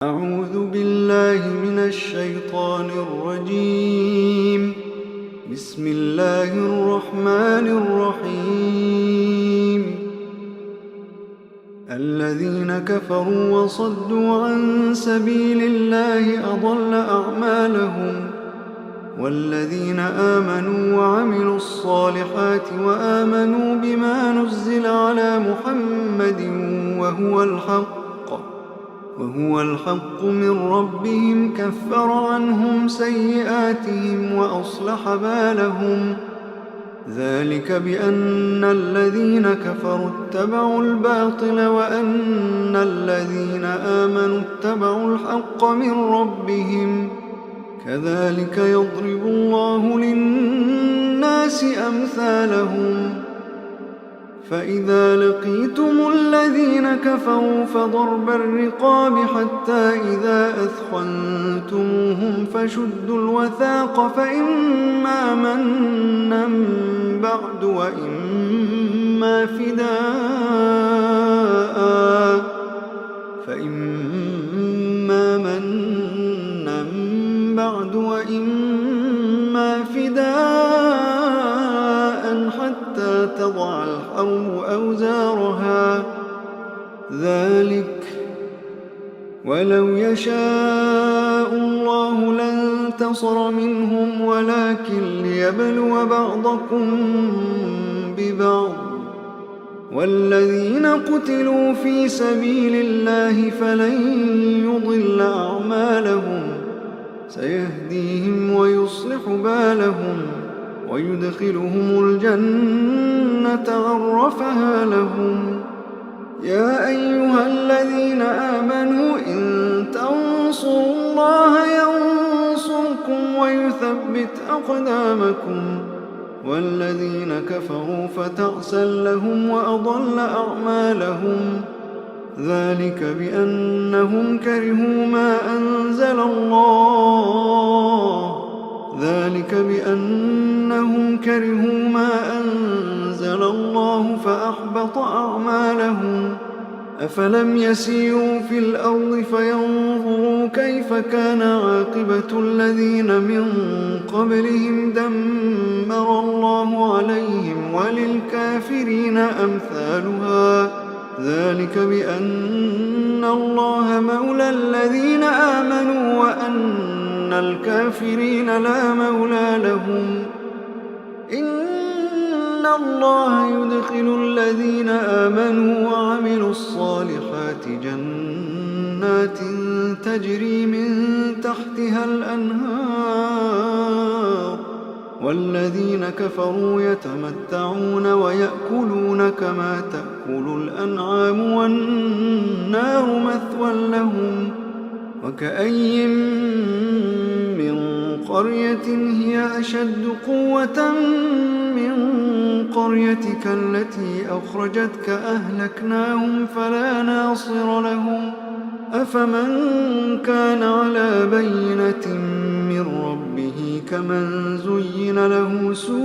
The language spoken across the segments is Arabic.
أعوذ بالله من الشيطان الرجيم. بسم الله الرحمن الرحيم. الذين كفروا وصدوا عن سبيل الله أضل أعمالهم، والذين آمنوا وعملوا الصالحات وآمنوا بما نزل على محمد وهو الحق من ربهم كفر عنهم سيئاتهم وأصلح بالهم. ذلك بأن الذين كفروا اتبعوا الباطل وأن الذين آمنوا اتبعوا الحق من ربهم. كذلك يضرب الله للناس أمثالهم. فإذا لقيتم الذين كفروا فضرب الرقاب حتى إذا أثخنتموهم فشدوا الوثاق، فإما منا بعد وإما فداء حتى تضع الحرب أوزارها. ذلك ولو يشاء الله لانتصر منهم، ولكن ليبلو بعضكم ببعض. والذين قتلوا في سبيل الله فلن يضل أعمالهم، سيهديهم ويصلح بالهم ويدخلهم الجنة عرفها لهم. يا أيها الذين آمنوا إن تنصروا الله ينصركم ويثبت أقدامكم. والذين كفروا فتعسا لهم وأضل أعمالهم. ذلك بأنهم كرهوا ما أنزل الله فأحبط أعمالهم. أفلم يسيروا في الأرض فينظروا كيف كان عاقبة الذين من قبلهم، دمر الله عليهم وللكافرين أمثالها. ذلك بأن الله مولى الذين آمنوا وأن الكافرين لا مولى لهم. إن الله يدخل الذين آمنوا وعملوا الصالحات جنات تجري من تحتها الأنهار، والذين كفروا يتمتعون ويأكلون كما تأكل الأنعام والنار مثوى لهم. وكأي من قرية هي أشد قوة من قريتك التي أخرجتك أهلكناهم فلا ناصر لهم. أفمن كان على بينة من ربه كمن زين له سوء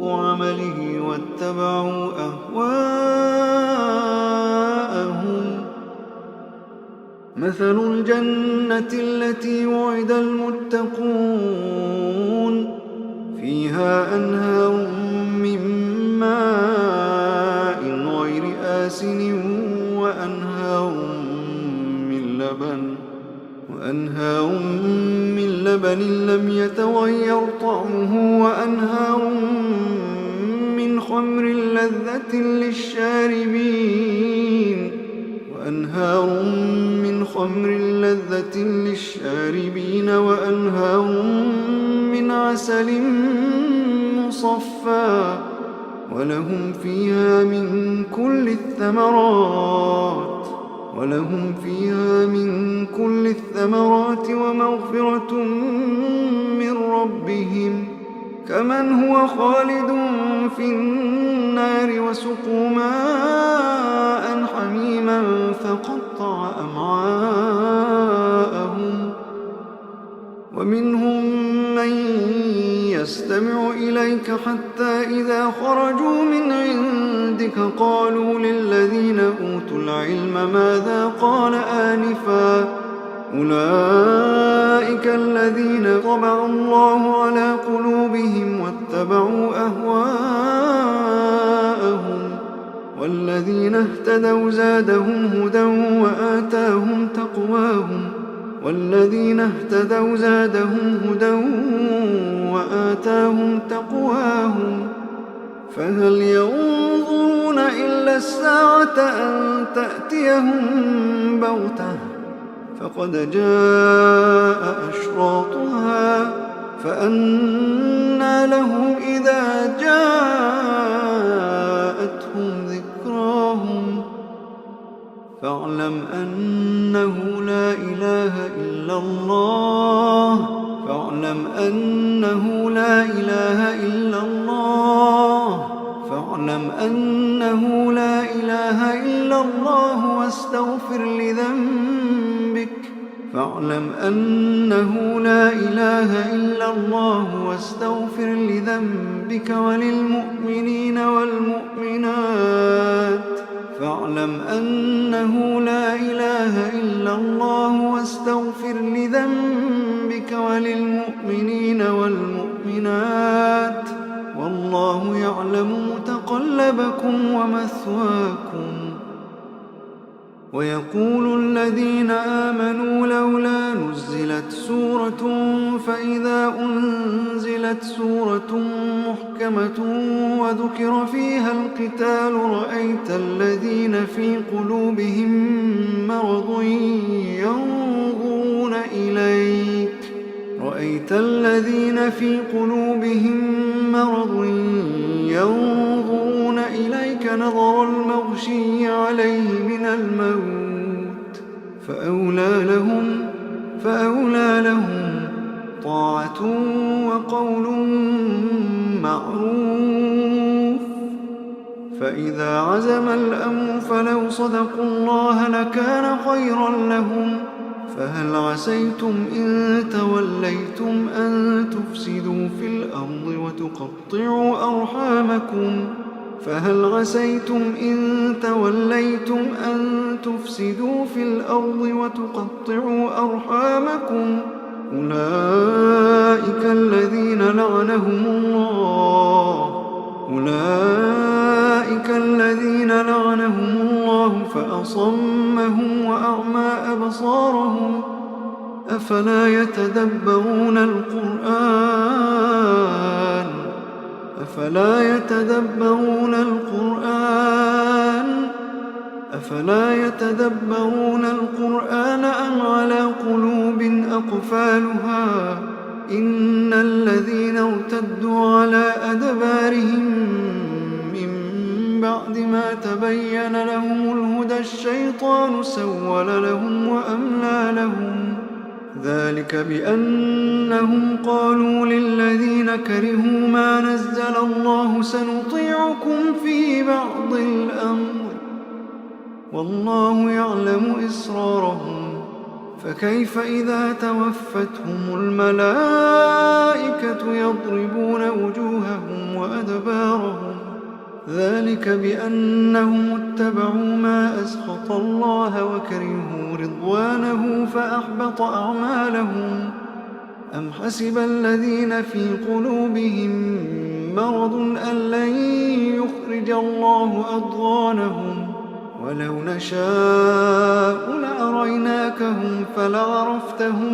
عمله واتبعوا أهواءهم. مثل الجنة التي وعد المتقون فيها أنهار من ماء غير آسن وأنهار من لبن لم يتغير طعمه، وأنهار من خمر لذة للشاربين، وأنهار من عسل مصفى، ولهم فيها من كل الثمرات ومغفرة من ربهم، كمن هو خالد في النار. وسقوا ماء حميما فقطع أمعاءهم. ومنهم من يستمع إليك حتى إذا خرجوا من عندك قالوا للذين أوتوا العلم ماذا قال آنفا أولئك الذين طبع الله على قلوبهم واتبعوا أهواءهم والذين اهتدوا زادهم هدى وآتاهم تقواهم فهل ينظرون إلا الساعة أن تأتيهم بغتة فقد جاء أشراطها فأنى لهم إذا جاءتهم ذكراهم فاعلم أنه لا إله إلا الله واستغفر لذنبك وللمؤمنين والمؤمنات فاعلم أنه لا إله إلا الله واستغفر لذنبك وللمؤمنين والمؤمنات والله يعلم متقلبكم ومثواكم. ويقول الذين آمنوا لولا نزلت سورة فإذا أنزلت سورة محكمة وذكر فيها القتال رأيت الذين في قلوبهم مرض ينظرون إليك نظر المغشي عليه من الموت فأولى لهم طاعة وقول معروف. فإذا عزم الأمر فلو صدقوا الله لكان خيرا لهم. فهل عسيتم إن توليتم أن تفسدوا في الأرض وتقطعوا أرحامكم أولئك الذين لعنهم الله فأصمهم وأعمى أبصارهم أفلا يتدبرون القرآن أم على قلوب أقفالها إن الذين ارتدوا على أدبارهم من بعد ما تبين لهم الهدى الشيطان سول لهم وأملى لهم ذلك بأنهم قالوا للذين كرهوا ما نزل الله سنطيعكم في بعض الأمر والله يعلم إسرارهم فكيف إذا توفتهم الملائكة يضربون وجوههم وأدبارهم ذلك بأنهم اتبعوا ما أسخط الله وكرهوا رضوانه فأحبط أعمالهم. أم حسب الذين في قلوبهم مرض أن لن يخرج الله أضغانهم ولو نشاء لأريناكهم فلعرفتهم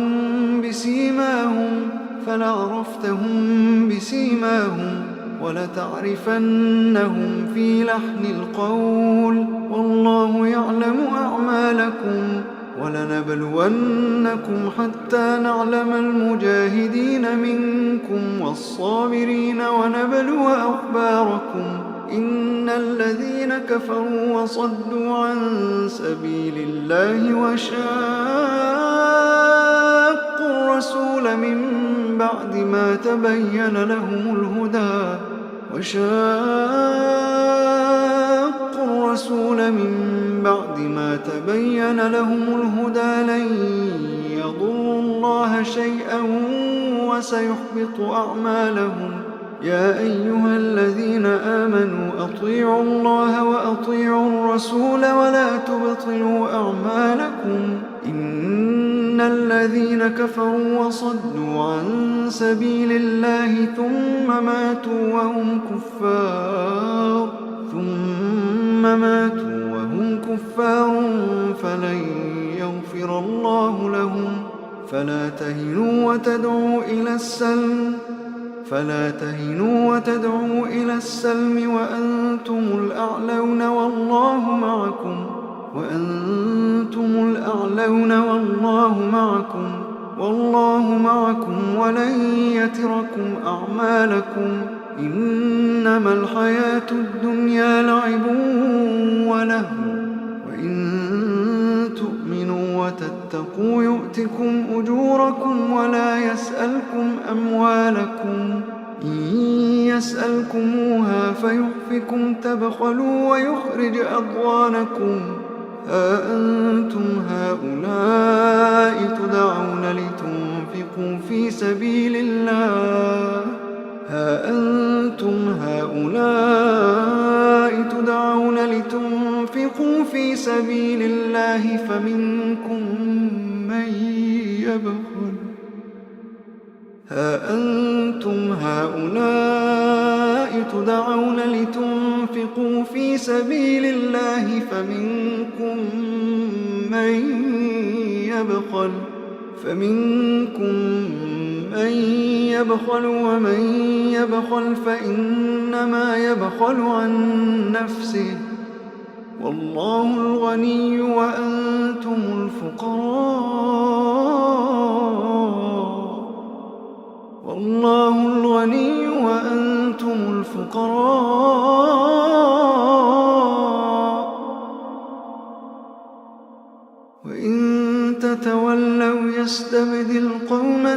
بسيماهم ولتعرفنهم في لحن القول والله يعلم أعمالكم ولنبلونكم حتى نعلم المجاهدين منكم والصابرين ونبلو أخباركم إن الذين كفروا وصدوا عن سبيل الله وشاقوا الرسول من بعد ما تبين لهم الهدى لن يضروا الله شيئا وسيحبط أعمالهم. يا أيها الذين آمنوا أطيعوا الله وأطيعوا الرسول ولا تبطلوا أعمالكم. إن الذين كفروا وصدوا عن سبيل الله ثم ماتوا وهم كفار فلن يغفر الله لهم. فلا تهنوا وتدعوا إلى السلم وأنتم الأعلون والله معكم ولن يتركم أعمالكم. إنما الحياة الدنيا لعب ولهو وإن تؤمنوا وتتقوا يؤتكم أجوركم ولا يسألكم أموالكم. إن يسألكموها فيحفكم تبخلوا ويخرج أضغانكم. ها أنتم هؤلاء تدعون لتنفقوا في سبيل الله فمنكم من يبخل ومن يبخل فإنما يبخل عن نفسه والله الغني وأنتم الفقراء وإن تتولوا يستبدل قوما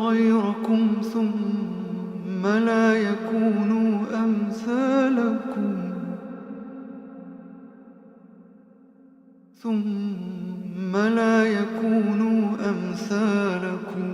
غيركم ثم لا يكونوا أمثالكم